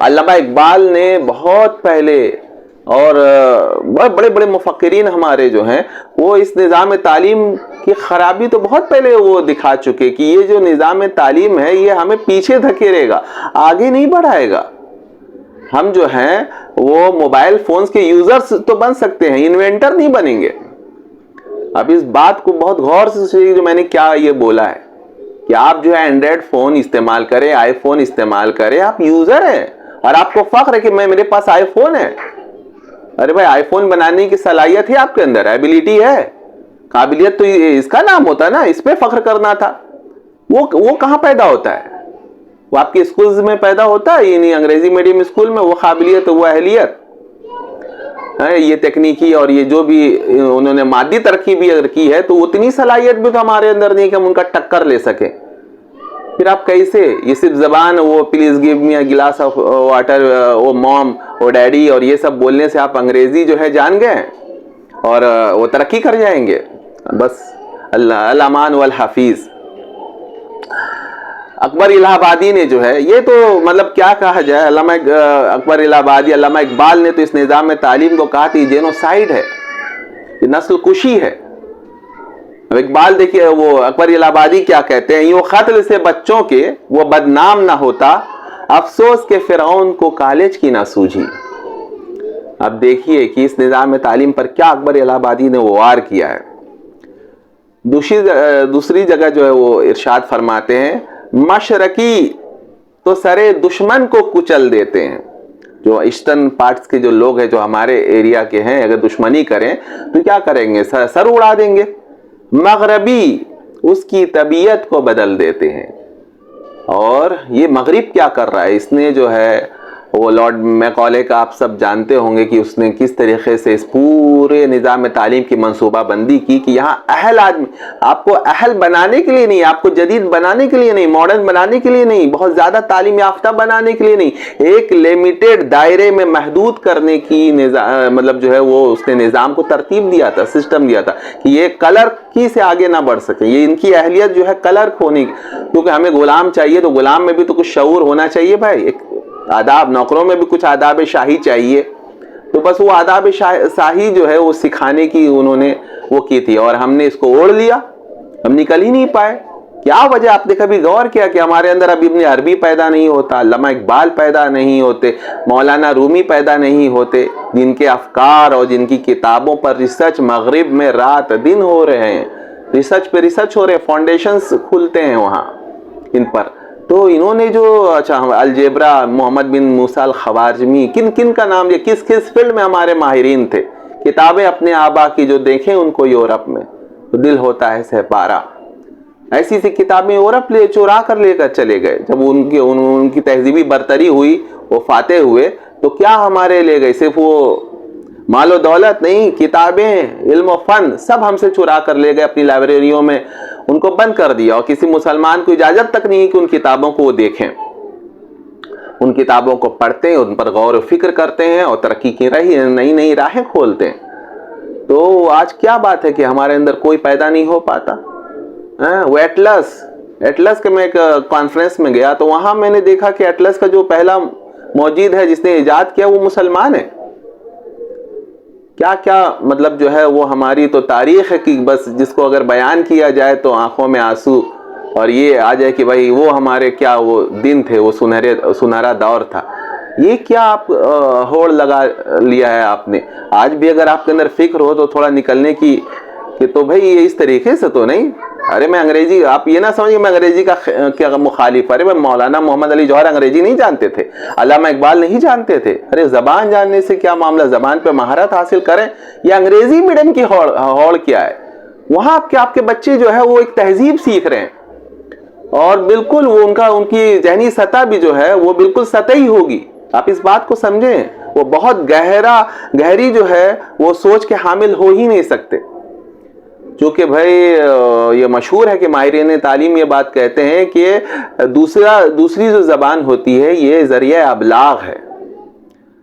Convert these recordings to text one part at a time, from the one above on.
علامہ اقبال نے بہت پہلے اور بہت بڑے بڑے مفکرین ہمارے جو ہیں وہ اس نظام تعلیم کی خرابی تو بہت پہلے وہ دکھا چکے کہ یہ جو نظام تعلیم ہے یہ ہمیں پیچھے دھکیلے گا، آگے نہیں بڑھائے گا۔ ہم جو ہیں وہ موبائل فونز کے یوزرز تو بن سکتے ہیں، انوینٹر نہیں بنیں گے۔ اب اس بات کو بہت غور سے سنیے جو میں نے کیا یہ بولا ہے کہ آپ جو ہے اینڈرائڈ فون استعمال کریں، آئی فون استعمال کریں، آپ یوزر ہیں اور آپ کو فخر ہے کہ میرے پاس آئی فون ہے۔ ارے بھائی آئی فون بنانے کی صلاحیت ہے آپ کے اندر، ایبیلٹی ہے، قابلیت تو اس کا نام ہوتا نا، اس پہ فخر کرنا تھا۔ وہ کہاں پیدا ہوتا ہے؟ وہ آپ کے اسکولز میں پیدا ہوتا ہے، یعنی انگریزی میڈیم اسکول میں وہ قابلیت، وہ اہلیت، یہ تکنیکی اور یہ جو بھی انہوں نے مادی ترقی بھی اگر کی ہے تو اتنی صلاحیت بھی تو ہمارے اندر نہیں کہ ہم ان کا ٹکر لے سکیں۔ پھر آپ کیسے یہ صرف زبان وہ please give me a glass of water, وہ موم، وہ ڈیڈی اور یہ سب بولنے سے آپ انگریزی جو ہے جان گئے اور وہ ترقی کر جائیں گے؟ بس اللہ الامان والحفیظ۔ اکبر الہ آبادی نے جو ہے یہ تو مطلب کیا کہا جائے، علامہ اکبر الہ آبادی، علامہ اقبال نے تو اس نظام تعلیم کو کہا کہ یہ جینوسائیڈ ہے، یہ نسل کشی ہے۔ اب اقبال دیکھیے وہ اکبر الہ آبادی کیا کہتے ہیں، یوں قتل سے بچوں کے وہ بدنام نہ ہوتا، افسوس کے فرعون کو کالج کی نہ سوجھی۔ اب دیکھیے کہ اس نظام تعلیم پر کیا اکبر الہ آبادی نے وہ وار کیا ہے۔ دوسری جگہ جو ہے وہ ارشاد فرماتے ہیں، مشرقی تو سرے دشمن کو کچل دیتے ہیں۔ جو ایسٹرن پارٹس کے جو لوگ ہیں جو ہمارے ایریا کے ہیں اگر دشمنی کریں تو کیا کریں گے؟ سر اڑا دیں گے۔ مغربی اس کی طبیعت کو بدل دیتے ہیں۔ اور یہ مغرب کیا کر رہا ہے؟ اس نے جو ہے وہ لارڈ میکالے کا آپ سب جانتے ہوں گے کہ اس نے کس طریقے سے اس پورے نظام تعلیم کی منصوبہ بندی کی کہ یہاں اہل آدمی، آپ کو اہل بنانے کے لیے نہیں، آپ کو جدید بنانے کے لیے نہیں، ماڈرن بنانے کے لیے نہیں، بہت زیادہ تعلیم یافتہ بنانے کے لیے نہیں، ایک لیمیٹڈ دائرے میں محدود کرنے کی مطلب جو ہے وہ اس نے نظام کو ترتیب دیا تھا، سسٹم دیا تھا کہ یہ کلر کی سے آگے نہ بڑھ سکے، یہ ان کی اہلیت جو ہے کلر ہونے کی، کیونکہ ہمیں غلام چاہیے تو غلام میں بھی تو کچھ شعور ہونا چاہیے بھائی، ایک آداب، نوکروں میں بھی کچھ آداب شاہی چاہیے، تو بس وہ آداب شاہی جو ہے وہ سکھانے کی انہوں نے وہ کی تھی اور ہم نے اس کو اوڑھ لیا، ہم نکل ہی نہیں پائے۔ کیا وجہ؟ آپ نے کبھی غور کیا کہ ہمارے اندر اب ابن عربی پیدا نہیں ہوتا، علامہ اقبال پیدا نہیں ہوتے، مولانا رومی پیدا نہیں ہوتے، جن کے افکار اور جن کی کتابوں پر ریسرچ مغرب میں رات دن ہو رہے ہیں، ریسرچ پہ ریسرچ ہو رہے ہیں، فاؤنڈیشنز کھلتے ہیں وہاں ان پر۔ تو انہوں نے جو الجبرا، محمد بن موسیٰ الخوارزمی، کن کا نام لیا، کس فیلڈ میں ہمارے ماہرین تھے، کتابیں اپنے آبا کی جو دیکھیں ان کو یورپ میں تو دل ہوتا ہے سہپارا، ایسی سی کتابیں یورپ چورا کر لے کر چلے گئے۔ جب ان کی تہذیبی برتری ہوئی، وہ فاتح ہوئے تو کیا ہمارے لے گئے؟ صرف وہ مال و دولت نہیں، کتابیں، علم و فن سب ہم سے چورا کر لے گئے، اپنی لائبریریوں میں ان کو بند کر دیا، اور کسی مسلمان کو اجازت تک نہیں کہ ان کتابوں کو وہ دیکھیں، ان کتابوں کو پڑھتے ہیں، ان پر غور و فکر کرتے ہیں اور ترقی کی نئی راہیں کھولتے ہیں۔ تو آج کیا بات ہے کہ ہمارے اندر کوئی پیدا نہیں ہو پاتا؟ وہ ایٹلس کے میں ایک کانفرنس میں گیا تو وہاں میں نے دیکھا کہ ایٹلس کا جو پہلا موجود ہے جس نے ایجاد کیا وہ مسلمان ہے۔ کیا مطلب جو ہے وہ ہماری تو تاریخ ہے کہ بس جس کو اگر بیان کیا جائے تو آنکھوں میں آنسو اور یہ آ جائے کہ بھائی وہ ہمارے کیا وہ دن تھے، وہ سنہرا دور تھا۔ یہ کیا آپ ہوڑ لگا لیا ہے آپ نے؟ آج بھی اگر آپ کے اندر فکر ہو تو تھوڑا نکلنے کی کہ تو بھائی یہ اس طریقے سے تو نہیں۔ ارے میں انگریزی، آپ یہ نہ سمجھیں میں انگریزی کا کیا مخالف، ارے میں مولانا محمد علی جوہر انگریزی نہیں جانتے تھے، علامہ اقبال نہیں جانتے تھے، ارے زبان جاننے سے کیا معاملہ، زبان پہ مہارت حاصل کریں۔ یہ انگریزی میڈیم کی ہوڑ کیا ہے؟ وہاں آپ کے بچے جو ہے وہ ایک تہذیب سیکھ رہے ہیں اور بالکل وہ ان کی ذہنی سطح بھی جو ہے وہ بالکل سطحی ہوگی، آپ اس بات کو سمجھیں، وہ بہت گہری جو ہے وہ سوچ کے حامل ہو ہی نہیں سکتے۔ چونکہ بھائی یہ مشہور ہے کہ ماہرین تعلیم یہ بات کہتے ہیں کہ دوسری جو زبان ہوتی ہے یہ ذریعہ ابلاغ ہے،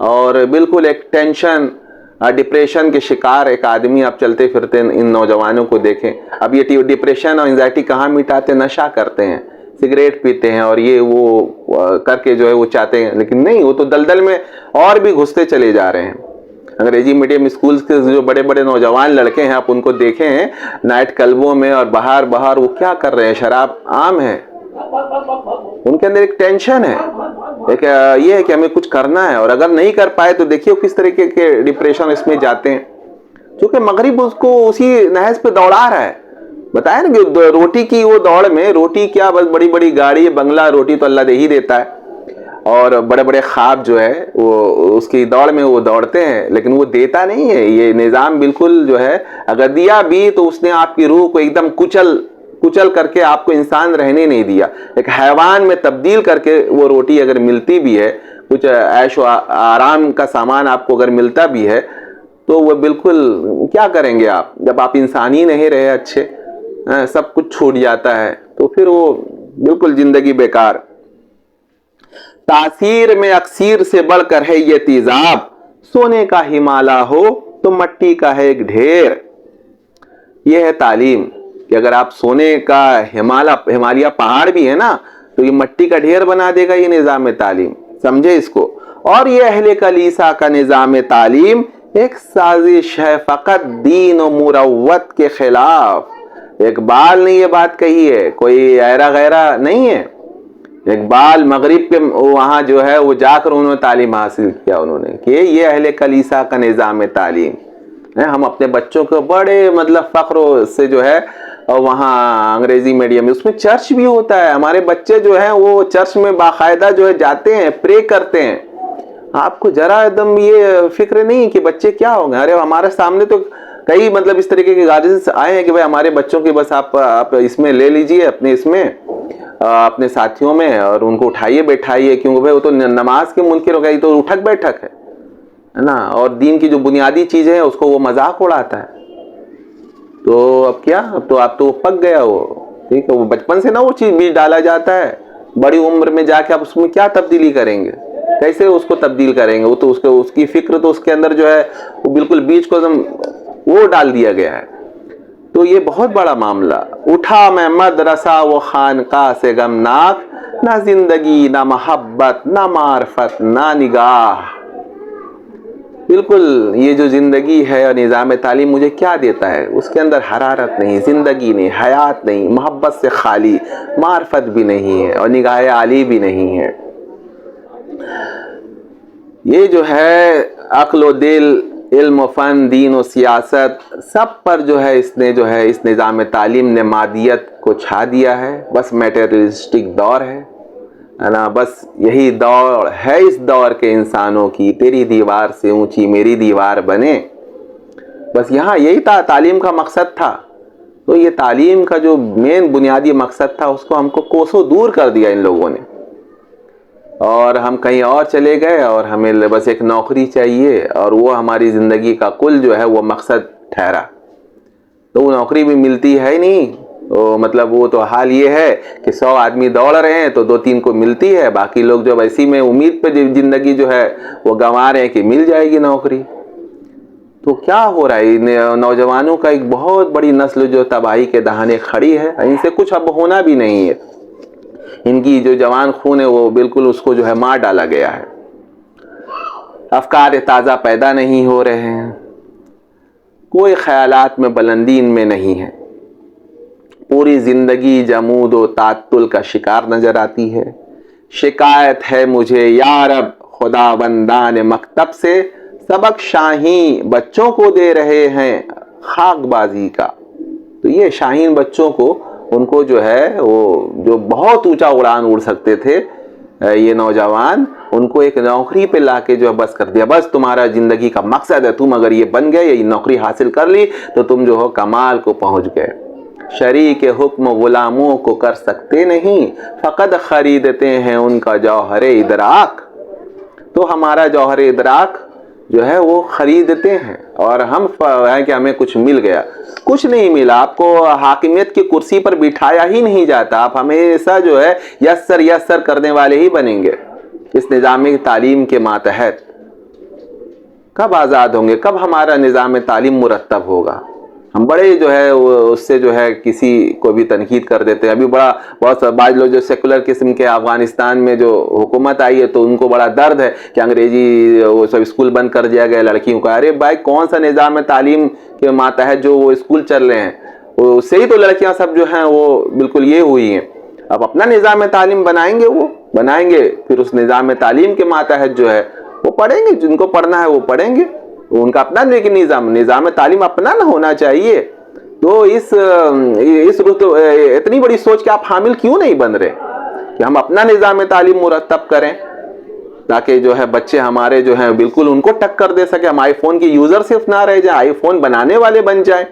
اور بالکل ایک ٹینشن ڈپریشن کے شکار ایک آدمی آپ چلتے پھرتے ان نوجوانوں کو دیکھیں. اب یہ ڈپریشن اور انزائٹی کہاں مٹاتے؟ نشہ کرتے ہیں, سگریٹ پیتے ہیں, اور یہ وہ کر کے جو ہے وہ چاہتے ہیں, لیکن نہیں, وہ تو دلدل میں اور بھی گھستے چلے جا رہے ہیں. انگریزی میڈیم اسکولز کے جو بڑے بڑے نوجوان لڑکے ہیں, آپ ان کو دیکھیں ہیں نائٹ کلبوں میں اور باہر وہ کیا کر رہے ہیں, شراب عام ہے. ان کے اندر ایک ٹینشن ہے, ایک یہ ہے کہ ہمیں کچھ کرنا ہے, اور اگر نہیں کر پائے تو دیکھیے کس طریقے کے ڈپریشن اس میں جاتے ہیں, کیونکہ مغرب اس کو اسی نہج پہ دوڑا رہا ہے. بتایا نا کہ روٹی کی وہ دوڑ میں, روٹی کیا بس بڑی بڑی گاڑی بنگلہ, روٹی تو اللہ دے ہی دیتا ہے, اور بڑے بڑے خواب جو ہے وہ اس کی دوڑ میں وہ دوڑتے ہیں, لیکن وہ دیتا نہیں ہے. یہ نظام بالکل جو ہے اگر دیا بھی تو اس نے آپ کی روح کو ایک دم کچل کر کے آپ کو انسان رہنے نہیں دیا, ایک حیوان میں تبدیل کر کے وہ روٹی اگر ملتی بھی ہے, کچھ عیش و آرام کا سامان آپ کو اگر ملتا بھی ہے, تو وہ بالکل کیا کریں گے آپ جب آپ انسان ہی نہیں رہے اچھے, سب کچھ چھوٹ جاتا ہے, تو پھر وہ بالکل زندگی بیکار. تاثیر میں اکثیر سے بڑھ کر ہے یہ تیزاب, سونے کا ہمالا ہو تو مٹی کا ہے ایک ڈھیر. یہ ہے تعلیم کہ اگر آپ سونے کا ہمالیہ پہاڑ بھی ہے نا, تو یہ مٹی کا ڈھیر بنا دے گا یہ نظام تعلیم, سمجھے اس کو. اور یہ اہل کلیسا کا نظام تعلیم ایک سازش ہے فقط دین و مروت کے خلاف. اقبال نے یہ بات کہی ہے, کوئی ایرا غیرہ نہیں ہے. اقبال مغرب کے وہاں جو ہے وہ جا کر انہوں نے تعلیم حاصل کیا, انہوں نے کہ یہ اہل کلیسا کا نظام تعلیم. ہم اپنے بچوں کو بڑے مطلب فخر سے جو ہے وہاں انگریزی میڈیم میں, اس میں چرچ بھی ہوتا ہے. ہمارے بچے جو ہیں وہ چرچ میں باقاعدہ جو ہے جاتے ہیں, پرے کرتے ہیں. آپ کو ذرا ایک دم یہ فکر نہیں کہ بچے کیا ہوں گے. ارے ہمارے سامنے تو کئی مطلب اس طریقے کے گارجنز آئے ہیں کہ بھائی ہمارے بچوں کی بس آپ اس میں لے لیجئے, اپنے اس میں اپنے ساتھیوں میں, اور ان کو اٹھائیے بیٹھائیے, کیونکہ بھائی وہ تو نماز کے منکر ہو گئی, تو اٹھک بیٹھک ہے نا, اور دین کی جو بنیادی چیزیں ہیں اس کو وہ مذاق اڑاتا ہے. تو اب کیا, اب تو وہ پک گیا وہ, ٹھیک ہے. وہ بچپن سے نا وہ چیز بیج ڈالا جاتا ہے, بڑی عمر میں جا کے آپ اس میں کیا تبدیلی کریں گے, کیسے اس کو تبدیل کریں گے. وہ تو اس کی فکر تو اس کے اندر جو ہے وہ بالکل بیج کو وہ ڈال دیا گیا ہے. تو یہ بہت بڑا معاملہ. اٹھا میں مدرسہ و خانقاہ سے غمناک, نہ زندگی نہ محبت نہ معرفت نہ نگاہ. بالکل یہ جو زندگی ہے اور نظام تعلیم مجھے کیا دیتا ہے, اس کے اندر حرارت نہیں, زندگی نہیں, حیات نہیں, محبت سے خالی, معرفت بھی نہیں ہے, اور نگاہ عالی بھی نہیں ہے. یہ جو ہے عقل و دل, علم و فن, دین و سیاست, سب پر جو ہے اس نظام تعلیم نے مادیت کو چھا دیا ہے. بس میٹریلسٹک دور ہے نا, بس یہی دور ہے اس دور کے انسانوں کی, تیری دیوار سے اونچی میری دیوار بنے. بس یہاں یہی تعلیم کا مقصد تھا. تو یہ تعلیم کا جو مین بنیادی مقصد تھا اس کو ہم کو کوسوں دور کر دیا ان لوگوں نے, اور ہم کہیں اور چلے گئے, اور ہمیں بس ایک نوکری چاہیے, اور وہ ہماری زندگی کا کل جو ہے وہ مقصد ٹھہرا. تو وہ نوکری بھی ملتی ہے نہیں, تو مطلب وہ تو حال یہ ہے کہ 100 آدمی دوڑ رہے ہیں تو 2-3 کو ملتی ہے, باقی لوگ جو ایسی میں امید پہ زندگی جو ہے وہ گنوا رہے ہیں کہ مل جائے گی نوکری. تو کیا ہو رہا ہے, نوجوانوں کا ایک بہت بڑی نسل جو تباہی کے دہانے کھڑی ہے. ان سے کچھ اب ہونا بھی نہیں ہے, ان کی جو جوان خون ہے وہ بالکل اس کو جو ہے مار ڈالا گیا ہے. افکار تازہ پیدا نہیں ہو رہے ہیں, کوئی خیالات میں بلندی ان میں نہیں ہے, پوری زندگی جمود و تعطل کا شکار نظر آتی ہے. شکایت ہے مجھے یا رب خدا بندان مکتب سے, سبق شاہین بچوں کو دے رہے ہیں خاک بازی کا. تو یہ شاہین بچوں کو, ان کو جو ہے وہ جو بہت اونچا اڑان اڑ سکتے تھے یہ نوجوان, ان کو ایک نوکری پہ لا کے جو ہے بس کر دیا. بس تمہارا زندگی کا مقصد ہے, تم اگر یہ بن گئے, یہ نوکری حاصل کر لی تو تم جو ہو کمال کو پہنچ گئے. شریک حکم غلاموں کو کر سکتے نہیں, فقط خریدتے ہیں ان کا جوہر ادراک. تو ہمارا جوہر ادراک جو ہے وہ خریدتے ہیں, اور ہم ہیں کہ ہمیں کچھ مل گیا. کچھ نہیں ملا, آپ کو حاکمیت کی کرسی پر بٹھایا ہی نہیں جاتا. آپ ہمیشہ جو ہے یسر کرنے والے ہی بنیں گے اس نظام تعلیم کے ماتحت. کب آزاد ہوں گے, کب ہمارا نظام تعلیم مرتب ہوگا. ہم بڑے جو ہے اس سے جو ہے کسی کو بھی تنقید کر دیتے ہیں. ابھی بہت بعض لوگ جو سیکولر قسم کے افغانستان میں جو حکومت آئی ہے تو ان کو بڑا درد ہے کہ انگریزی وہ سب اسکول بند کر دیا گیا لڑکیوں کا. ارے بھائی کون سا نظام تعلیم کے ماتحت جو وہ اسکول چل رہے ہیں, اس سے ہی تو لڑکیاں سب جو ہیں وہ بالکل یہ ہوئی ہیں. اب اپنا نظام تعلیم بنائیں گے, وہ بنائیں گے, پھر اس نظام تعلیم کے ماتحت جو ہے وہ پڑھیں گے, جن کو پڑھنا ہے وہ پڑھیں گے. ان کا اپنا لیکن نظام تعلیم اپنا نہ ہونا چاہیے. تو اس اتنی بڑی سوچ کے آپ حامل کیوں نہیں بن رہے کہ ہم اپنا نظام تعلیم مرتب کریں تاکہ جو ہے بچے ہمارے جو ہیں بالکل ان کو ٹکر دے سکے. ہم آئی فون کے یوزر صرف نہ رہ جائیں, آئی فون بنانے والے بن جائیں.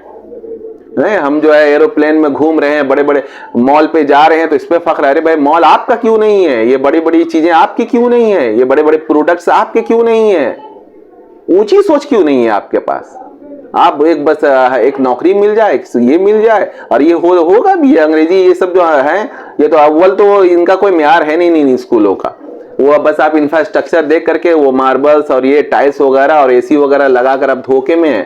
ہم جو ہے ایروپلین میں گھوم رہے ہیں, بڑے بڑے مال پہ جا رہے ہیں تو اس پہ فخر ہے. ارے بھائی مال آپ کا کیوں نہیں ہے, یہ بڑی بڑی چیزیں آپ کی کیوں نہیں ہیں, یہ بڑے بڑے پروڈکٹس آپ کے کیوں نہیں ہیں, اونچی سوچ کیوں نہیں ہے آپ کے پاس. آپ بس ایک نوکری مل جائے, یہ مل جائے, اور یہ ہوگا بھی. انگریزی یہ سب جو ہیں یہ تو اول تو ان کا کوئی معیار ہے نہیں اسکولوں کا. وہ بس آپ انفراسٹرکچر دیکھ کر کے وہ ماربلز اور یہ ٹائلس وغیرہ اور اے سی وغیرہ لگا کر اب دھوکے میں ہیں.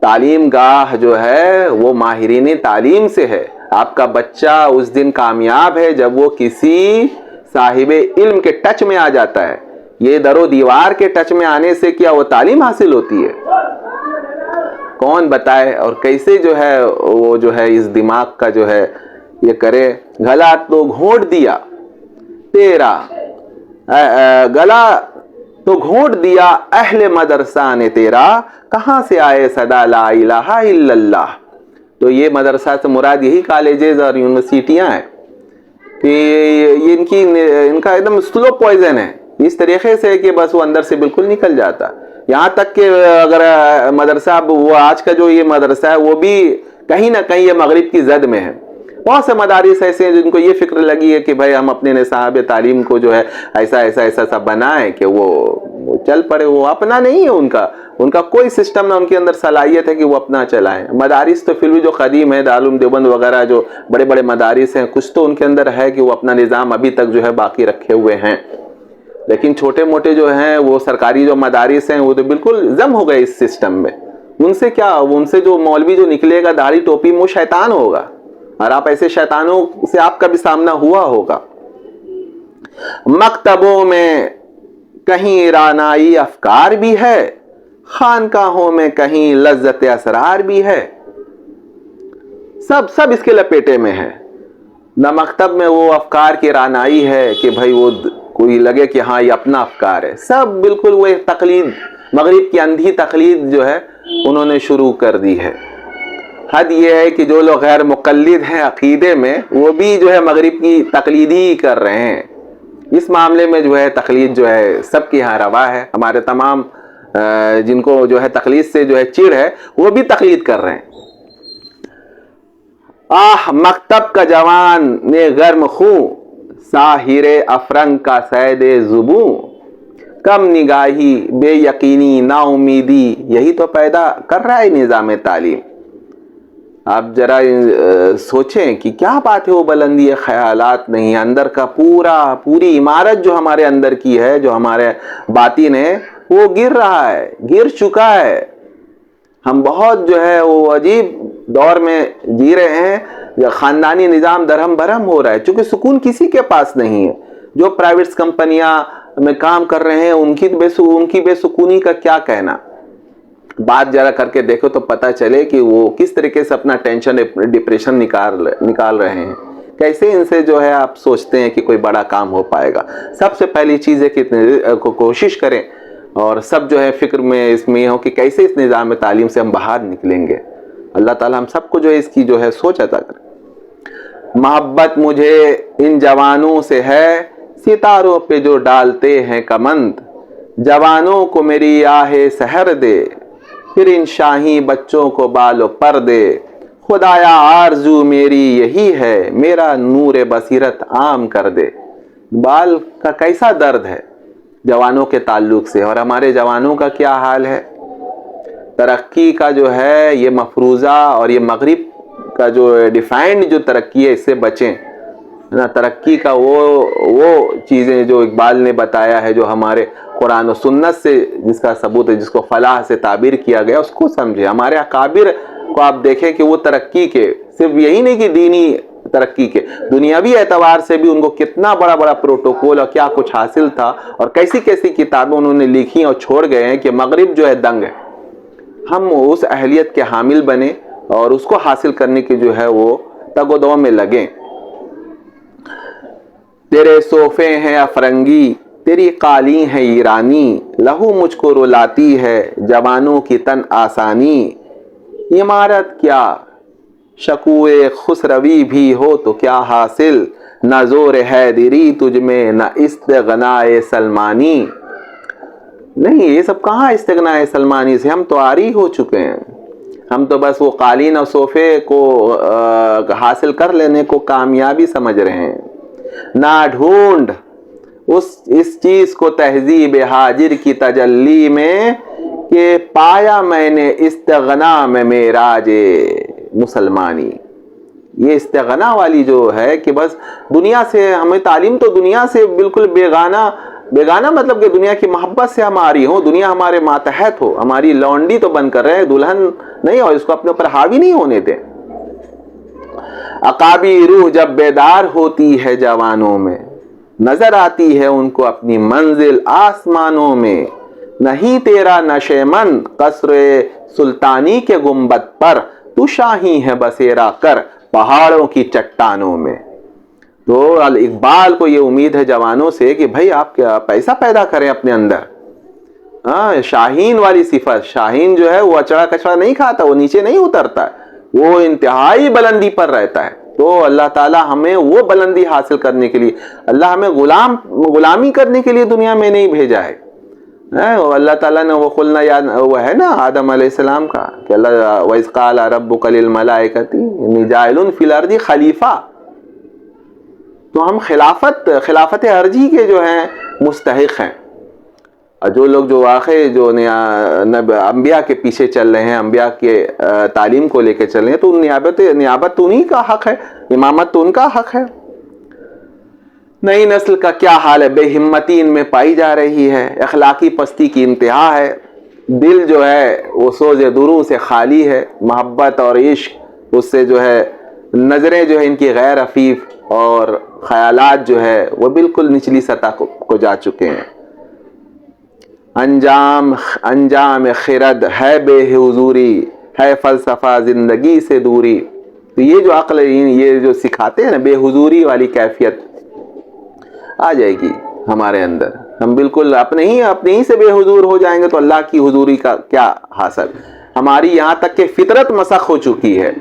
تعلیم گاہ جو ہے وہ ماہرین تعلیم سے ہے. آپ کا بچہ اس دن کامیاب ہے جب وہ کسی صاحب علم کے ٹچ میں آ جاتا ہے. یہ در و دیوار کے ٹچ میں آنے سے کیا وہ تعلیم حاصل ہوتی ہے؟ کون بتائے اور کیسے جو ہے وہ جو ہے اس دماغ کا جو ہے یہ کرے. گلا تو گھونٹ دیا تیرا, گلا تو گھونٹ دیا اہل مدرسہ نے تیرا, کہاں سے آئے صدا لا الہ الا اللہ. تو یہ مدرسہ سے مراد یہی کالجز اور یونیورسٹیاں ہیں کہ ان کا ایک دم سلو پوائزن ہے. اس طریقے سے کہ بس وہ اندر سے بالکل نکل جاتا. یہاں تک کہ اگر مدرسہ وہ آج کا جو یہ مدرسہ ہے وہ بھی کہیں نہ کہیں یہ مغرب کی زد میں ہے. بہت سے مدارس ایسے ہیں جن کو یہ فکر لگی ہے کہ بھائی ہم اپنے نصاب تعلیم کو جو ہے ایسا سب بنائیں کہ وہ چل پڑے. وہ اپنا نہیں ہے ان کا کوئی سسٹم نہ ان کے اندر صلاحیت ہے کہ وہ اپنا چلائیں. مدارس تو پھر بھی جو قدیم ہے, دارالعلوم دیوبند وغیرہ جو بڑے بڑے مدارس ہیں, کچھ تو ان کے اندر ہے کہ وہ اپنا نظام ابھی تک جو ہے باقی رکھے ہوئے ہیں. لیکن چھوٹے موٹے جو ہیں وہ سرکاری جو مدارس ہیں وہ تو بالکل ضم ہو گئے اس سسٹم میں. ان سے کیا, ان سے جو مولوی جو نکلے گا داڑھی ٹوپی میں وہ شیطان ہوگا, اور آپ ایسے شیطانوں سے آپ کا بھی سامنا ہوا ہوگا. مکتبوں میں کہیں رانائی افکار بھی ہے, خانقاہوں میں کہیں لذت اسرار بھی ہے. سب اس کے لپیٹے میں ہے. نہ مکتب میں وہ افکار کی رانائی ہے کہ بھائی وہ کوئی لگے کہ ہاں یہ اپنا افکار ہے. سب بالکل وہ تقلید, مغرب کی اندھی تقلید جو ہے انہوں نے شروع کر دی ہے. حد یہ ہے کہ جو لوگ غیر مقلد ہیں عقیدے میں وہ بھی جو ہے مغرب کی تقلید ہی کر رہے ہیں. اس معاملے میں جو ہے تقلید جو ہے سب کی یہاں روا ہے. ہمارے تمام جن کو جو ہے تقلید سے جو ہے چڑ ہے وہ بھی تقلید کر رہے ہیں. مکتب کا جوان نے گرم خوں, ساحر افرنگ کا صید زبوں, کم نگاہی بے یقینی نا امیدی یہی تو پیدا کر رہا ہے نظام تعلیم. آپ ذرا سوچیں کہ کیا بات ہے, وہ بلندی خیالات نہیں, اندر کا پوری عمارت جو ہمارے اندر کی ہے, جو ہمارے باطن ہے وہ گر رہا ہے, گر چکا ہے. ہم بہت جو ہے وہ عجیب دور میں جی رہے ہیں. خاندانی نظام درہم برہم ہو رہا ہے چونکہ سکون کسی کے پاس نہیں ہے. جو پرائیویٹس کمپنیاں میں کام کر رہے ہیں ان کی بے سکونی کا کیا کہنا. بات ذرا کر کے دیکھو تو پتہ چلے کہ وہ کس طریقے سے اپنا ٹینشن ڈپریشن نکال رہے ہیں. کیسے ان سے جو ہے آپ سوچتے ہیں کہ کوئی بڑا کام ہو پائے گا. سب سے پہلی چیز ہے کہ کوشش کریں اور سب جو ہے فکر میں اس میں ہو کہ کیسے اس نظام تعلیم سے ہم باہر نکلیں گے. اللہ تعالی ہم سب کو جو ہے اس کی جو ہے سوچ عطا کرے. محبت مجھے ان جوانوں سے ہے, ستاروں پہ جو ڈالتے ہیں کمند, جوانوں کو میری آہ سحر دے, پھر ان شاہی بچوں کو بال و پر دے. خدایا آرزو میری یہی ہے, میرا نور بصیرت عام کر دے. بال کا کیسا درد ہے جوانوں کے تعلق سے, اور ہمارے جوانوں کا کیا حال ہے. ترقی کا جو ہے یہ مفروضہ اور یہ مغرب کا جو ڈیفائنڈ جو ترقی ہے اس سے بچیں. نا ترقی کا وہ چیزیں جو اقبال نے بتایا ہے، جو ہمارے قرآن و سنت سے جس کا ثبوت ہے، جس کو فلاح سے تعبیر کیا گیا، اس کو سمجھے۔ ہمارے اکابر کو آپ دیکھیں کہ وہ ترقی کے صرف یہی نہیں کہ دینی ترقی کے، دنیاوی اعتبار سے بھی ان کو کتنا بڑا بڑا پروٹوکول اور کیا کچھ حاصل تھا، اور کیسی کیسی کتابیں انہوں نے لکھی اور چھوڑ گئے ہیں کہ مغرب جو ہے دنگ ہے۔ ہم اس اہلیت کے حامل بنے اور اس کو حاصل کرنے کی جو ہے وہ تگ و دو میں لگیں۔ تیرے صوفے ہیں افرنگی، تیری قالیں ہے ایرانی، لہو مجھ کو رلاتی ہے جوانوں کی تن آسانی۔ عمارت کیا شکوے خسروی بھی ہو تو کیا حاصل، نہ زور حیدری تجھ میں نہ استغنائے سلمانی۔ نہیں، یہ سب کہاں استغنائے سلمانی سے، ہم تو عاری ہو چکے ہیں۔ ہم تو بس وہ قالین اور صوفے کو حاصل کر لینے کو کامیابی سمجھ رہے ہیں۔ نہ ڈھونڈ اس چیز کو تہذیب ہاجر کی تجلی میں کہ پایا میں نے استغنا میں معراج مسلمانی۔ یہ استغنا والی جو ہے کہ بس دنیا سے ہمیں تعلیم تو دنیا سے بالکل بیگانہ مطلب کہ دنیا کی محبت سے ہم آری ہوں، دنیا ہمارے ماتحت ہو، ہماری لونڈی تو بن کر رہے، دلہن نہیں، اور اس کو اپنے اوپر حاوی نہیں ہونے دیں۔ عقابی روح جب بیدار ہوتی ہے جوانوں میں، نظر آتی ہے ان کو اپنی منزل آسمانوں میں۔ نہیں تیرا نشیمن قصر سلطانی کے گنبد پر، تو شاہی ہے بسیرا کر پہاڑوں کی چٹانوں میں۔ تو اقبال کو یہ امید ہے جوانوں سے کہ بھائی آپ کیا پیسہ پیدا کریں اپنے اندر۔ شاہین والی صفت، شاہین جو ہے وہ اچڑا کچڑا نہیں کھاتا، وہ نیچے نہیں اترتا، وہ انتہائی بلندی پر رہتا ہے۔ تو اللہ تعالی ہمیں وہ بلندی حاصل کرنے کے لیے، اللہ ہمیں غلامی کرنے کے لیے دنیا میں نہیں بھیجا ہے۔ اللہ تعالیٰ نے وہ قلنا یاد وہ ہے نا آدم علیہ السلام کا کہ اللہ وَإِذْ قَالَ رَبُّكَ لِلْمَلَائِكَةِ إِنِّي جَاعِلٌ فِي الْأَرْضِ خلیفہ۔ تو ہم خلافت ارضی کے جو ہیں مستحق ہیں، اور جو لوگ جو واقعی جو انبیاء کے پیچھے چل رہے ہیں، انبیاء کے تعلیم کو لے کے چل رہے ہیں، تو نیابت تو انہی کا حق ہے، امامت تو ان کا حق ہے۔ نئی نسل کا کیا حال ہے، بے ہمتی ان میں پائی جا رہی ہے، اخلاقی پستی کی انتہا ہے، دل جو ہے وہ سوز دروں سے خالی ہے، محبت اور عشق اس سے جو ہے، نظریں جو ہے ان کی غیر عفیف، اور خیالات جو ہے وہ بالکل نچلی سطح کو جا چکے ہیں۔ انجام خرد ہے بے حضوری، ہے فلسفہ زندگی سے دوری۔ تو یہ جو عقل یہ جو سکھاتے ہیں نا، بے حضوری والی کیفیت آ جائے گی ہمارے اندر، ہم بالکل اپنے ہی سے بے حضور ہو جائیں گے تو اللہ کی حضوری کا کیا حاصل۔ ہماری یہاں تک کہ فطرت مسخ ہو چکی ہے،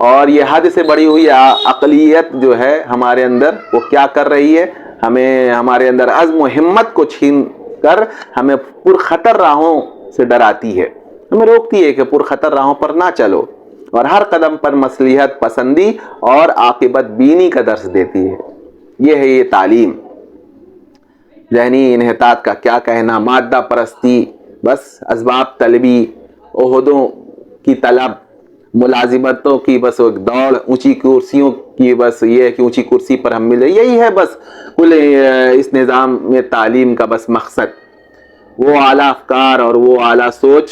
اور یہ حد سے بڑی ہوئی عقلیت جو ہے ہمارے اندر وہ کیا کر رہی ہے، ہمیں ہمارے اندر عزم و ہمت کو چھین کر ہمیں پرخطر راہوں سے ڈراتی ہے، ہمیں روکتی ہے کہ پرخطر راہوں پر نہ چلو، اور ہر قدم پر مصلحت پسندی اور عاقبت بینی کا درس دیتی ہے۔ یہ ہے یہ تعلیم۔ ذہنی انحطاط کا کیا کہنا، مادہ پرستی، بس اسباب طلبی، عہدوں کی طلب، ملازمتوں کی بس ایک دوڑ، اونچی کرسیوں کی بس یہ ہے کہ اونچی کرسی پر ہم ملے، یہی ہے بس کل اس نظام میں تعلیم کا بس مقصد۔ وہ اعلیٰ افکار اور وہ اعلیٰ سوچ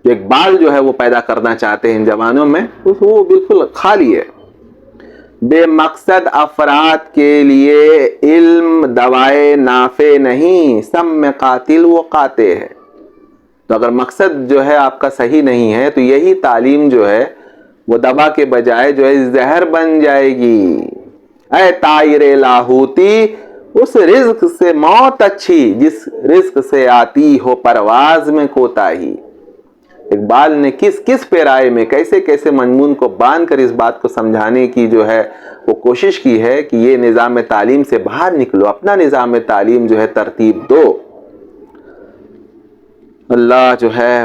جو اقبال جو ہے وہ پیدا کرنا چاہتے ہیں ان جوانوں میں، وہ بالکل خالی ہے۔ بے مقصد افراد کے لیے علم دوائے نافع نہیں، سم میں قاتل وہ قاطع ہے۔ تو اگر مقصد جو ہے آپ کا صحیح نہیں ہے تو یہی تعلیم جو ہے وہ دوا کے بجائے جو ہے زہر بن جائے گی۔ اے طائر لاہوتی، اس رزق سے موت اچھی جس رزق سے آتی ہو پرواز میں کوتاہی۔ اقبال نے کس پیرائے میں کیسے کیسے مضمون کو باندھ کر اس بات کو سمجھانے کی جو ہے وہ کوشش کی ہے کہ یہ نظام تعلیم سے باہر نکلو، اپنا نظام تعلیم جو ہے ترتیب دو۔ اللہ جو ہے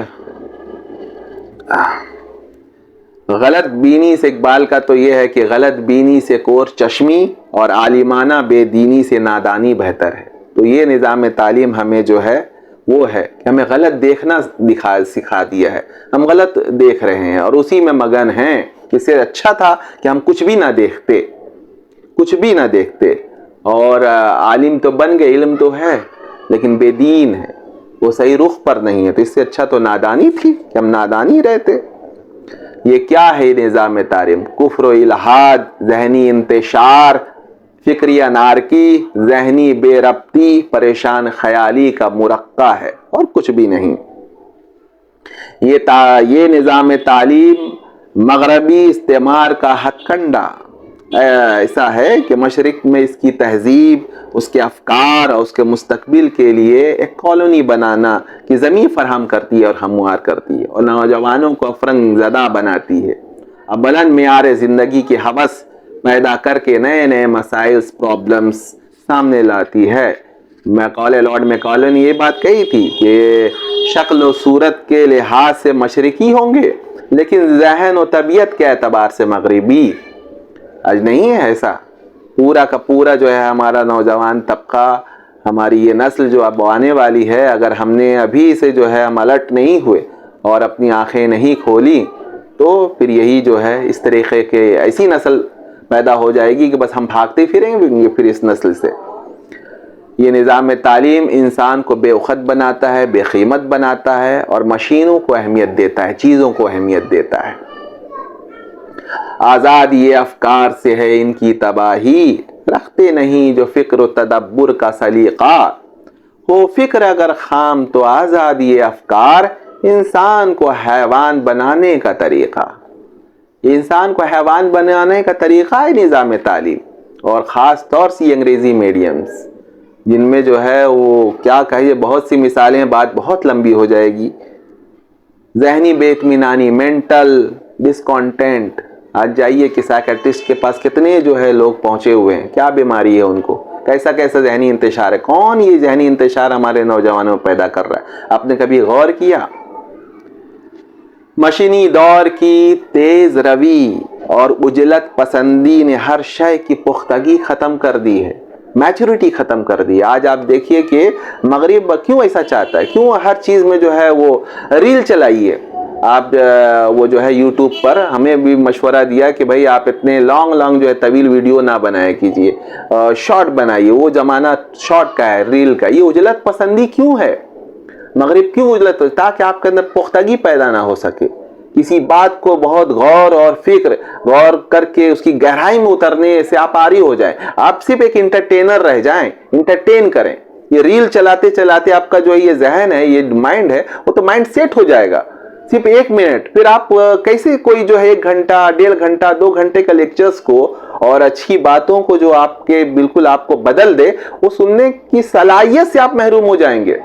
غلط بینی سے، اقبال کا تو یہ ہے کہ غلط بینی سے کور چشمی اور عالمانہ بے دینی سے نادانی بہتر ہے۔ تو یہ نظام تعلیم ہمیں جو ہے وہ ہے کہ ہمیں غلط دیکھنا سکھا دیا ہے، ہم غلط دیکھ رہے ہیں اور اسی میں مگن ہیں۔ اس سے اچھا تھا کہ ہم کچھ بھی نہ دیکھتے، کچھ بھی نہ دیکھتے اور عالم تو بن گئے, علم تو ہے لیکن بے دین ہے, وہ صحیح رخ پر نہیں ہے. تو اس سے اچھا تو نادانی تھی کہ ہم نادانی رہتے. یہ کیا ہے نظام تعلیم؟ کفر و الحاد, ذہنی انتشار, فکری انارکی, ذہنی بے ربطی, پریشان خیالی کا مرقع ہے اور کچھ بھی نہیں. یہ نظام تعلیم مغربی استعمار کا ہتھ کنڈا ایسا ہے کہ مشرق میں اس کی تہذیب, اس کے افکار اور اس کے مستقبل کے لیے ایک کالونی بنانا کی زمین فراہم کرتی ہے اور ہموار کرتی ہے اور نوجوانوں کو افرنگ زدہ بناتی ہے. اب بلند معیار زندگی کی ہوس پیدا کر کے نئے نئے مسائل, پرابلمز سامنے لاتی ہے. لارڈ میکالے نے یہ بات کہی تھی کہ شکل و صورت کے لحاظ سے مشرقی ہوں گے لیکن ذہن و طبیعت کے اعتبار سے مغربی. آج نہیں ہے ایسا. پورا کا پورا جو ہے ہمارا نوجوان طبقہ, ہماری یہ نسل جو اب آنے والی ہے, اگر ہم نے ابھی سے جو ہے ہم الرٹ نہیں ہوئے اور اپنی آنکھیں نہیں کھولی تو پھر یہی جو ہے اس طریقے کے ایسی نسل پیدا ہو جائے گی کہ بس ہم بھاگتے پھریں گے پھر اس نسل سے. یہ نظام تعلیم انسان کو بے وقت بناتا ہے, بے قیمت بناتا ہے اور مشینوں کو اہمیت دیتا ہے, چیزوں کو اہمیت دیتا ہے. آزاد یہ افکار سے ہے ان کی تباہی, رکھتے نہیں جو فکر و تدبر کا سلیقہ. ہو فکر اگر خام تو آزاد یہ افکار, انسان کو حیوان بنانے کا طریقہ. انسان کو حیوان بنانے کا طریقہ ہے نظام تعلیم, اور خاص طور سے انگریزی میڈیمز جن میں جو ہے وہ کیا کہیے, بہت سی مثالیں, بات بہت لمبی ہو جائے گی. ذہنی بے اطمینانی, مینٹل ڈسکانٹینٹ. آج جائیے کہ سائیکٹرسٹ کے پاس کتنے جو ہے لوگ پہنچے ہوئے ہیں, کیا بیماری ہے ان کو, کیسا کیسا ذہنی انتشار ہے, کون یہ ذہنی انتشار ہمارے نوجوانوں میں پیدا کر رہا ہے؟ آپ نے کبھی غور کیا؟ مشینی دور کی تیز روی اور عجلت پسندی نے ہر شے کی پختگی ختم کر دی ہے, میچورٹی ختم کر دی. آج آپ دیکھیے کہ مغرب کیوں ایسا چاہتا ہے, کیوں ہر چیز میں جو ہے وہ ریل چلائیے. آپ وہ جو ہے یوٹیوب پر ہمیں بھی مشورہ دیا کہ بھئی آپ اتنے لانگ جو ہے طویل ویڈیو نہ بنایا کیجئے, شارٹ بنائیے. وہ زمانہ شارٹ کا ہے, ریل کا. یہ عجلت پسندی کیوں ہے مغرب, کیوں عجلت؟ تاکہ آپ کے اندر پختگی پیدا نہ ہو سکے. کسی بات کو بہت غور کر کے اس کی گہرائی میں اترنے سے آپ عاری ہو جائیں. آپ صرف ایک انٹرٹینر رہ جائیں, انٹرٹین کریں. یہ ریل چلاتے چلاتے آپ کا جو یہ ذہن ہے, یہ مائنڈ ہے, وہ تو مائنڈ سیٹ ہو جائے گا صرف 1 منٹ. پھر آپ کیسے کوئی جو ہے 1 گھنٹہ 1.5 گھنٹہ 2 گھنٹے کا لیکچرز کو اور اچھی باتوں کو جو آپ کے بالکل آپ کو بدل دے, وہ سننے کی صلاحیت سے آپ محروم ہو جائیں گے.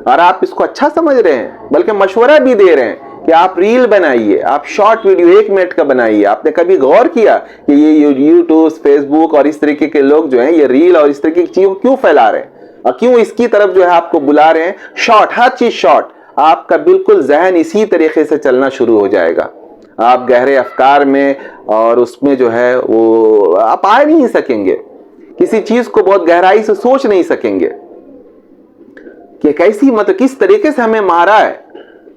اور آپ اس کو اچھا سمجھ رہے ہیں, بلکہ مشورہ بھی دے رہے ہیں کہ آپ ریل بنائیے, آپ شارٹ ویڈیو 1 منٹ کا بنائیے. آپ نے کبھی غور کیا کہ یہ یوٹیوب, فیس بک اور اس طریقے کے لوگ جو ہیں یہ ریل اور اس طریقے کی چیزوں کیوں پھیلا رہے ہیں اور کیوں اس کی طرف جو ہے آپ کو بلا رہے ہیں؟ شارٹ, ہر چیز شارٹ. آپ کا بالکل ذہن اسی طریقے سے چلنا شروع ہو جائے گا. آپ گہرے افکار میں اور اس میں جو ہے وہ آپ آ نہیں سکیں گے, کسی چیز کو بہت گہرائی سے سوچ نہیں سکیں گے کہ کیسی مطلب کس طریقے سے ہمیں مارا ہے,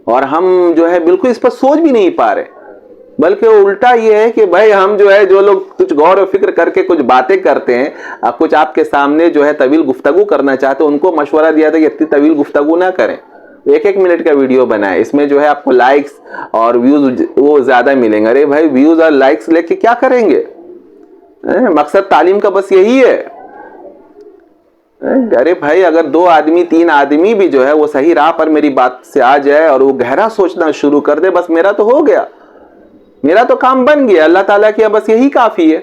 اور ہم جو ہے بالکل اس پر سوچ بھی نہیں پا رہے. بلکہ الٹا یہ ہے کہ بھائی ہم جو ہے جو لوگ کچھ غور و فکر کر کے کچھ باتیں کرتے ہیں, کچھ آپ کے سامنے جو ہے طویل گفتگو کرنا چاہتے ہیں, ان کو مشورہ دیا تھا کہ اتنی طویل گفتگو نہ کریں, 1 منٹ کا ویڈیو بنائیں. اس میں جو ہے آپ کو لائکس اور ویوز وہ زیادہ ملیں گے. ارے بھائی ویوز اور لائکس لے کے کیا کریں گے؟ مقصد تعلیم کا بس یہی ہے. ارے بھائی اگر 2 آدمی 3 آدمی بھی جو ہے وہ صحیح راہ پر میری بات سے آ جائے اور وہ گہرا سوچنا شروع کر دے, بس میرا تو ہو گیا, میرا تو کام بن گیا. اللہ تعالیٰ کیا بس یہی کافی ہے.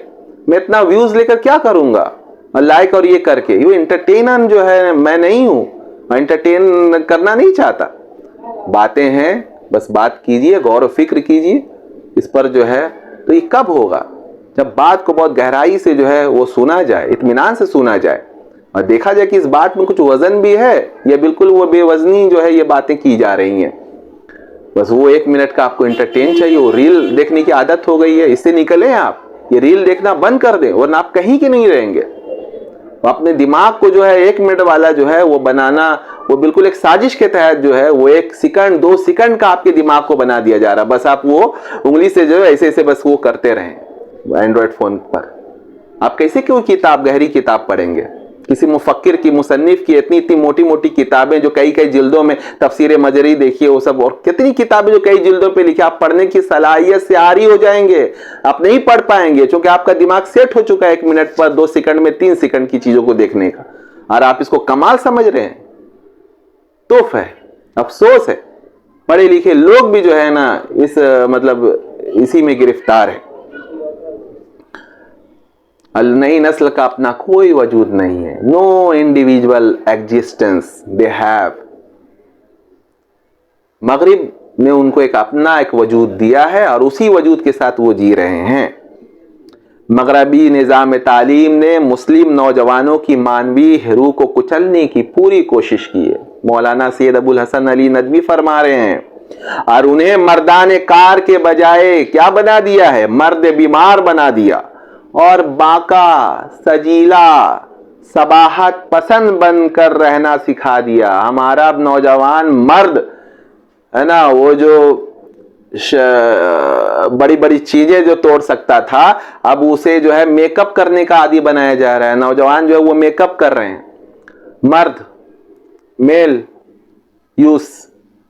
میں اتنا ویوز لے کر کیا کروں گا, اور لائک اور یہ کر کے. یہ انٹرٹینر جو ہے میں نہیں ہوں, میں انٹرٹین کرنا نہیں چاہتا. باتیں ہیں, بس بات کیجئے, غور و فکر کیجئے اس پر جو ہے. تو یہ کب ہوگا؟ جب بات کو بہت گہرائی سے جو ہے وہ سنا جائے, اطمینان سے سنا جائے, اور دیکھا جائے کہ اس بات میں کچھ وزن بھی ہے یا بالکل وہ بے وزنی جو ہے یہ باتیں کی جا رہی ہیں. بس وہ 1 منٹ کا آپ کو انٹرٹین چاہیے, وہ ریل دیکھنے کی عادت ہو گئی ہے, اس سے نکلیں آپ. یہ ریل دیکھنا بند کر دیں ورنہ آپ کہیں کے نہیں رہیں گے. اپنے دماغ کو جو ہے 1 منٹ والا جو ہے وہ بنانا, وہ بالکل ایک سازش کے تحت جو ہے وہ 1 سیکنڈ 2 سیکنڈ کا آپ کے دماغ کو بنا دیا جا رہا. بس آپ وہ انگلی سے جو ہے ایسے ایسے بس وہ کرتے رہیں اینڈرائڈ فون پر. آپ کیسے کوئی کتاب گہری کتاب پڑھیں گے؟ کسی مفکر کی مصنف کی اتنی موٹی موٹی کتابیں جو کئی جلدوں میں، تفسیر مجری دیکھیے وہ سب، اور کتنی کتابیں جو کئی جلدوں پہ لکھی، آپ پڑھنے کی صلاحیت سے عاری ہو جائیں گے، آپ نہیں پڑھ پائیں گے چونکہ آپ کا دماغ سیٹ ہو چکا ہے 1 منٹ پر 2 سیکنڈ میں 3 سیکنڈ کی چیزوں کو دیکھنے کا، اور آپ اس کو کمال سمجھ رہے ہیں۔ توف ہے، افسوس ہے، پڑھے لکھے لوگ بھی جو ہے نا اس مطلب اسی میں گرفتار ہے۔ نئی نسل کا اپنا کوئی وجود نہیں ہے، نو انڈیویجول ایگزسٹنس دے ہیو۔ مغرب نے ان کو ایک وجود دیا ہے اور اسی وجود کے ساتھ وہ جی رہے ہیں۔ مغربی نظام تعلیم نے مسلم نوجوانوں کی مانوی روح کو کچلنے کی پوری کوشش کی ہے۔ مولانا سید ابو الحسن علی ندوی فرما رہے ہیں، اور انہیں مردان کار کے بجائے کیا بنا دیا ہے؟ مرد بیمار بنا دیا، اور باقا، سجیلا، صباحت پسند بن کر رہنا سکھا دیا۔ ہمارا نوجوان مرد ہے نا، وہ جو بڑی بڑی چیزیں جو توڑ سکتا تھا، اب اسے جو ہے میک اپ کرنے کا عادی بنایا جا رہا ہے۔ نوجوان جو ہے وہ میک اپ کر رہے ہیں، مرد، میل یوس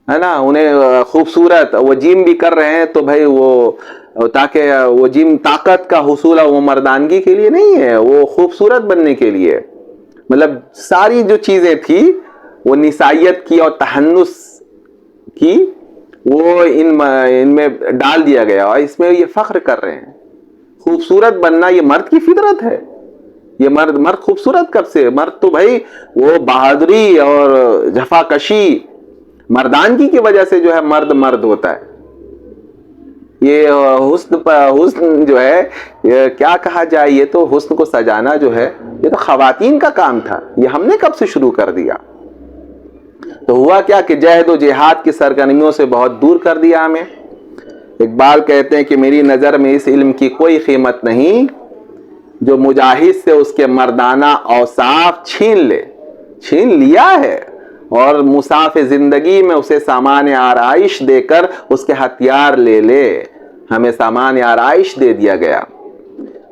ہے نا، انہیں خوبصورت، وہ جم بھی کر رہے ہیں تو بھائی وہ تاکہ وہ جم طاقت کا حصول ہے، وہ مردانگی کے لیے نہیں ہے، وہ خوبصورت بننے کے لیے۔ مطلب ساری جو چیزیں تھی وہ نسائیت کی اور تحنس کی، وہ ان میں ڈال دیا گیا، اور اس میں یہ فخر کر رہے ہیں۔ خوبصورت بننا یہ مرد کی فطرت ہے۔ یہ مرد خوبصورت کب سے؟ مرد تو بھائی وہ بہادری اور جفاکشی، مردانگی کی وجہ سے جو ہے مرد ہوتا ہے۔ یہ حسن جو ہے، یہ کیا کہا جائے، یہ تو حسن کو سجانا جو ہے یہ تو خواتین کا کام تھا، یہ ہم نے کب سے شروع کر دیا؟ تو ہوا کیا کہ جہد و جہاد کی سرگرمیوں سے بہت دور کر دیا ہمیں۔ اقبال کہتے ہیں کہ میری نظر میں اس علم کی کوئی قیمت نہیں جو مجاہد سے اس کے مردانہ اوصاف چھین لیا ہے، اور مساف زندگی میں اسے سامان آرائش دے کر اس کے ہتھیار لے لے۔ ہمیں سامان آرائش دے دیا گیا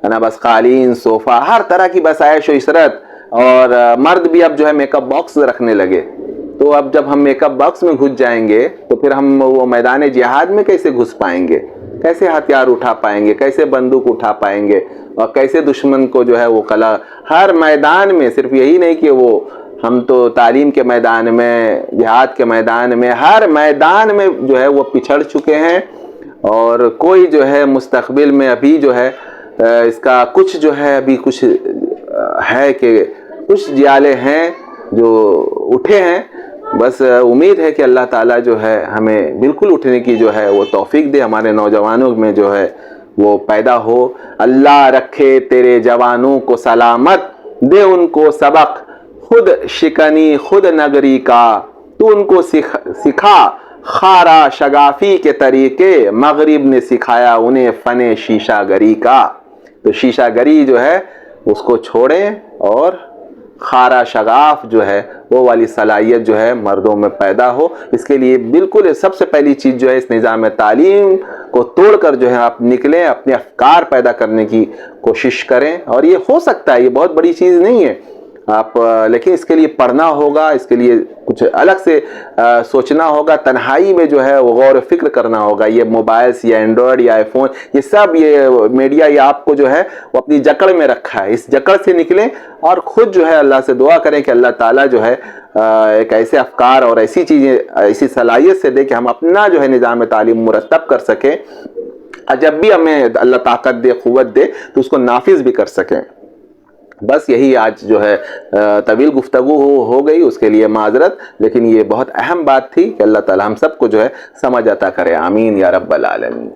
ہے نا، بس قالین، صوفہ، ہر طرح کی بس عیش و عشرت، اور مرد بھی اب جو ہے میک اپ باکس رکھنے لگے۔ تو اب جب ہم میک اپ باکس میں گھس جائیں گے تو پھر ہم وہ میدان جہاد میں کیسے گھس پائیں گے؟ کیسے ہتھیار اٹھا پائیں گے؟ کیسے بندوق اٹھا پائیں گے؟ اور کیسے دشمن کو جو ہے وہ ہر میدان میں، صرف یہی نہیں کہ وہ ہم تو تعلیم کے میدان میں، جہاد کے میدان میں، ہر میدان میں جو ہے وہ پچھڑ چکے ہیں، اور کوئی جو ہے مستقبل میں ابھی جو ہے اس کا کچھ جو ہے ابھی کچھ ہے کہ کچھ جیالے ہیں جو اٹھے ہیں۔ بس امید ہے کہ اللہ تعالیٰ جو ہے ہمیں بالکل اٹھنے کی جو ہے وہ توفیق دے، ہمارے نوجوانوں میں جو ہے وہ پیدا ہو۔ اللہ رکھے تیرے جوانوں کو سلامت، دے ان کو سبق خود شکنی خود نگری کا، تو ان کو سکھا خارا شگافی کے طریقے، مغرب نے سکھایا انہیں فن شیشہ گری کا۔ تو شیشہ گری جو ہے اس کو چھوڑیں، اور خارا شگاف جو ہے وہ والی صلاحیت جو ہے مردوں میں پیدا ہو۔ اس کے لیے بالکل سب سے پہلی چیز جو ہے اس نظام تعلیم کو توڑ کر جو ہے آپ نکلیں، اپنے افکار پیدا کرنے کی کوشش کریں، اور یہ ہو سکتا ہے، یہ بہت بڑی چیز نہیں ہے آپ، لیکن اس کے لیے پڑھنا ہوگا، اس کے لیے کچھ الگ سے سوچنا ہوگا، تنہائی میں جو ہے وہ غور و فکر کرنا ہوگا۔ یہ موبائلز یا اینڈرائڈ یا آئی فون، یہ سب یہ میڈیا یہ آپ کو جو ہے وہ اپنی جکڑ میں رکھا ہے، اس جکڑ سے نکلیں، اور خود جو ہے اللہ سے دعا کریں کہ اللہ تعالیٰ جو ہے ایک ایسے افکار اور ایسی چیزیں، ایسی صلاحیت سے دے کہ ہم اپنا جو ہے نظام تعلیم مرتب کر سکیں، جب بھی ہمیں اللہ طاقت دے، قوت دے، تو اس کو نافذ بھی کر سکیں۔ بس یہی آج جو ہے طویل گفتگو ہو گئی، اس کے لیے معذرت، لیکن یہ بہت اہم بات تھی کہ اللہ تعالی ہم سب کو جو ہے سمجھ عطا کرے، آمین یا رب العالمین۔